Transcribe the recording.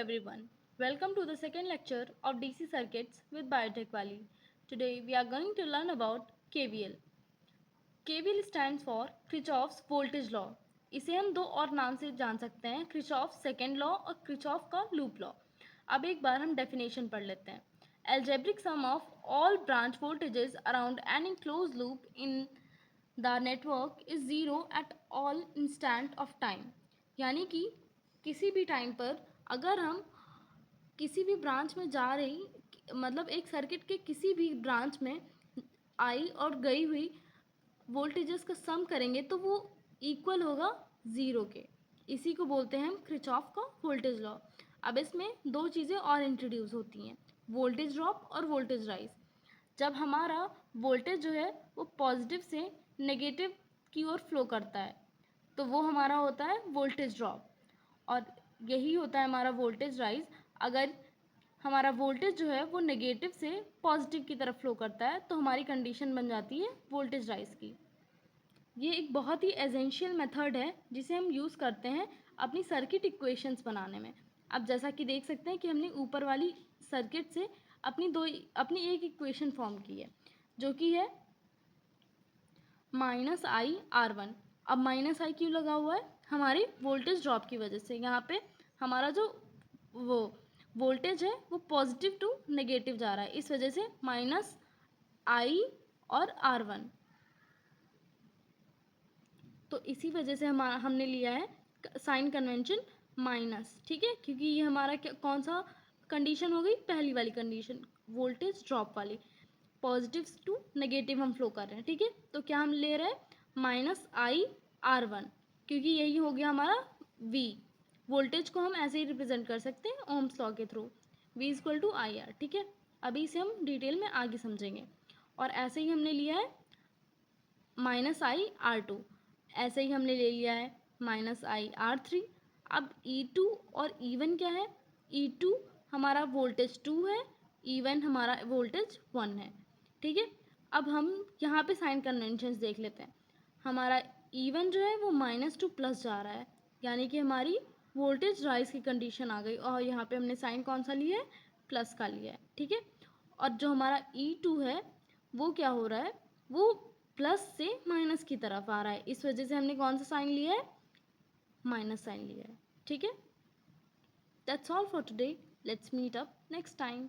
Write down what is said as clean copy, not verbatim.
everyone. Welcome to the second lecture of DC circuits with Biotech Valley. Today we are going to learn about KVL. KVL stands for Kirchhoff's voltage law. इसे हम दो और नाम से जान सकते हैं, Kirchhoff's second law और Kirchhoff का loop law. अब एक बार हम definition पढ़ लेते हैं. Algebraic sum of all branch voltages around any closed loop in the network is zero at all instant of time. यानी कि किसी भी टाइम पर अगर हम किसी भी ब्रांच में जा रही मतलब एक सर्किट के किसी भी ब्रांच में आई और गई हुई वोल्टेजेस का सम करेंगे तो वो इक्वल होगा ज़ीरो के. इसी को बोलते हैं हम किरचॉफ का वोल्टेज लॉ. अब इसमें दो चीज़ें और इंट्रोड्यूस होती हैं, वोल्टेज ड्रॉप और वोल्टेज राइज. जब हमारा वोल्टेज जो है वो पॉजिटिव से नेगेटिव की ओर फ्लो करता है तो वो हमारा होता है वोल्टेज ड्रॉप, और यही होता है हमारा वोल्टेज राइज अगर हमारा वोल्टेज जो है वो नेगेटिव से पॉजिटिव की तरफ फ्लो करता है तो हमारी कंडीशन बन जाती है वोल्टेज राइज की. ये एक बहुत ही एसेंशियल मेथड है जिसे हम यूज़ करते हैं अपनी सर्किट इक्वेशंस बनाने में. अब जैसा कि देख सकते हैं कि हमने ऊपर वाली सर्किट से अपनी एक इक्वेशन फॉर्म की है जो कि है -IR1. अब -I क्यों लगा हुआ है? हमारी वोल्टेज ड्रॉप की वजह से. यहाँ पे हमारा जो वो वोल्टेज है वो पॉजिटिव टू नेगेटिव जा रहा है, इस वजह से -I और R1. तो इसी वजह से हमने लिया है साइन कन्वेंशन माइनस. ठीक है, क्योंकि ये हमारा कौन सा कंडीशन हो गई? पहली वाली कंडीशन, वोल्टेज ड्रॉप वाली. पॉजिटिव टू नेगेटिव हम फ्लो कर रहे हैं. ठीक है, तो क्या हम ले रहे हैं -IR1, क्योंकि यही हो गया हमारा V. वोल्टेज को हम ऐसे ही रिप्रेजेंट कर सकते हैं ओम्स लॉ के थ्रू, V = IR. ठीक है, अभी इसे हम डिटेल में आगे समझेंगे. और ऐसे ही हमने लिया है -IR2, ऐसे ही हमने ले लिया है -IR3. अब E2 और E1 क्या है? E2 हमारा वोल्टेज 2 है, E1 हमारा वोल्टेज 1 है. ठीक है, अब हम यहाँ पे साइन कन्वेंशंस देख लेते हैं. हमारा E1 जो है वो -2 प्लस जा रहा है, यानी कि हमारी वोल्टेज राइज की कंडीशन आ गई, और यहाँ पे हमने साइन कौन सा लिया है? प्लस का लिया है. ठीक है, और जो हमारा E2 है वो क्या हो रहा है? वो प्लस से माइनस की तरफ आ रहा है, इस वजह से हमने कौन सा साइन लिया है? माइनस साइन लिया है. ठीक है, that's all for today. Let's meet up next time.